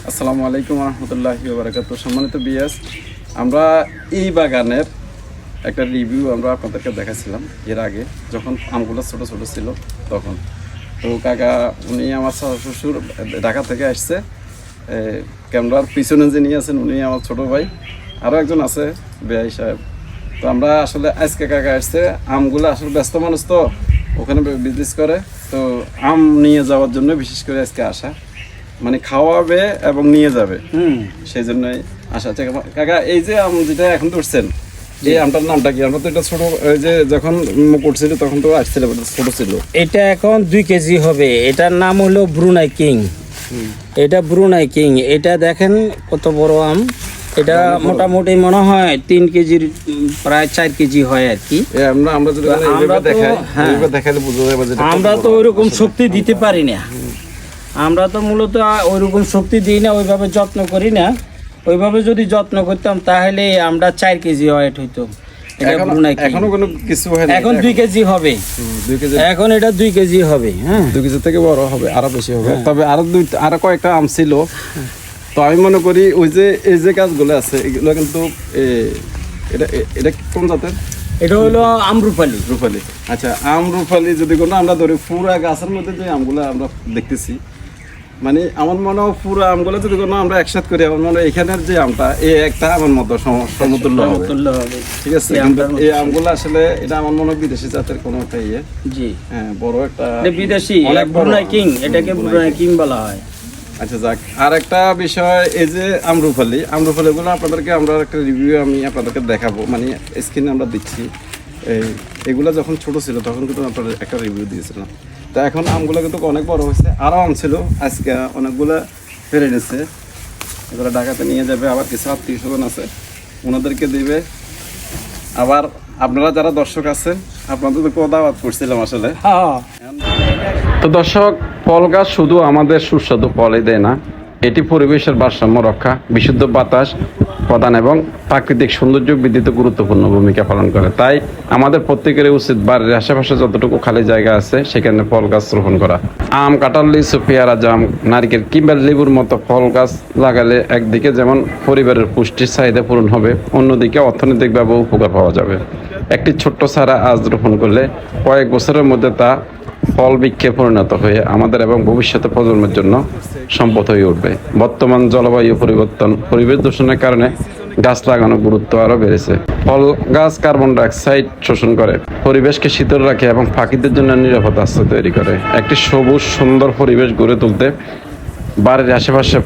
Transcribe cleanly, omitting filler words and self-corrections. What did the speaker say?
আসসালামু আলাইকুম রহমতুল্লাহি ওয়া বারাকাতুহু। সম্মানিত বিএস, আমরা এই বাগানের একটা রিভিউ আমরা আপনাদেরকে দেখাছিলাম এর আগে, যখন আমগুলো ছোট ছোট ছিল তখন। তো কাকা উনি আমার শ্বশুর ঢাকা থেকে আসছে, ক্যামেরার পিছনে যিনি আছেন উনি আমার ছোট ভাই, আরও একজন আছে বেআই সাহেব। তো আমরা আসলে আজকে কাকা আসছে, আমগুলো আসলে ব্যস্ত মানুষ তো ওখানে বিজনেস করে, তো আম নিয়ে যাওয়ার জন্য বিশেষ করে আজকে আসা, মানে খাওয়াবে এবং নিয়ে যাবে, সেই জন্যই আসা। কাকা এই যে আম যেটা এখন ধরছেন, এই আমটার নামটা কি? আমরা তো এটা ছোট, ওই যে যখন মুকুট ছিল তখন তো আসছিল, ছোট ছিল। এটা এখন 2 কেজি হবে। এটার নাম হলো ব্রুনাই কিং। এটা ব্রুনাই কিং। এটা দেখেন কত বড় আম। এটা মোটামুটি মনে হয় 3 কেজির প্রায় 4 কেজি হয় আর কি। আমরা যদি দেখালে বুঝা যাবে যে আমরা তো ওইরকম শক্তি দিতে পারি না। আমরা তো মূলত ওইরকম শক্তি দিই না, ওইভাবে যত্ন করি না। ওইভাবে যদি যত্ন করতাম তাহলে আমরা 4 কেজি ওয়েট হইতো। এখনো কোনো কিছু হয় না। এখন 2 কেজি হবে। 2 কেজি এখন এটা 2 কেজি হবে। হ্যাঁ, 2 কেজি থেকে বড় হবে, আরো বেশি হবে। তবে আরো কয়েকটা আম ছিল। তো আমি মনে করি ওই যে এই যে গাছগুলো আছে এগুলো কিন্তু এটা কোন জাতের? এটা হলো আমরুপালি। রূপালি। আচ্ছা, আমরুপালি যদি কোনো আমরা ধরি, পুরা গাছের মধ্যে যে আমগুলো আমরা দেখতেছি, মানে আমার মনে হয় পুরা আমগুলো যদি কোনো আমরা একসাথে করি, আমার মনে হয় এখানের যে আমটা এই একটা আমার মতো সমতুল্য হবে। ঠিক আছে, এই আমগুলো আসলে এটা আমার মনে হয় বিদেশি জাতের কোনো একটা ইয়ে। জি, হ্যাঁ, বড় একটা বিদেশি ব্রুনাই কিং। এটাকে ব্রুনাই কিং বলা হয়। আচ্ছা, যাক। আর একটা বিষয়, এই যে আমরুপালিগুলো আপনাদেরকে আমরা একটা রিভিউ আমি আপনাদেরকে দেখাবো, মানে স্ক্রিনে আমরা দিচ্ছি। এগুলো যখন ছোট ছিল তখন কিন্তু আপনাদের একটা রিভিউ দিয়েছিলাম। তো এখন আমগুলো কিন্তু অনেক বড় হয়েছে, আরও আম ছিল, আজকে অনেকগুলো ফেরে নিচ্ছে। এগুলো ঢাকাতে নিয়ে যাবে, আবার কিছু আত্মীয়-স্বজন আছে ওনাদেরকে দিবে। আবার আপনারা যারা দর্শক আছেন আপনাদের তো দাওয়াত করছিলাম আসলে। তো দর্শক, ফল গাছ শুধু আমাদের সুস্বাদু ফলই দেয় না, এটি পরিবেশের ভারসাম্য রক্ষা, বিশুদ্ধ বাতাস প্রদান এবং প্রাকৃতিক সৌন্দর্য বৃদ্ধিতে গুরুত্বপূর্ণ ভূমিকা পালন করে। তাই আমাদের প্রত্যেকেরই উচিত বাড়ির আশেপাশে যতটুকু খালি জায়গা আছে সেখানে ফল গাছ রোপণ করা। আম, কাঁঠাল, লিচু, পেয়ারা, জাম, নারকেল কিংবা লেবুর মতো ফল গাছ লাগালে একদিকে যেমন পরিবারের পুষ্টির চাহিদা পূরণ হবে, অন্যদিকে অর্থনৈতিকভাবে উপকার পাওয়া যাবে। একটি ছোট্ট চারা আজ রোপণ করলে কয়েক বছরের মধ্যে তা ফল বৃক্ষে পরিণত হয়ে আমাদের এবং ভবিষ্যতে প্রজন্মের জন্য সম্পদ হয়ে উঠবে। বর্তমান জলবায়ু পরিবর্তন, পরিবেশ দূষণের কারণে গাছ লাগানোর গুরুত্ব আরও বেড়েছে। ফল গাছ কার্বন ডাইঅক্সাইড শোষণ করে, পরিবেশকে শীতল রাখে এবং পাখিদের জন্য নিরাপদ আশ্রয় তৈরি করে। একটি সবুজ সুন্দর পরিবেশ গড়ে তুলতে বাড়ির আশেপাশে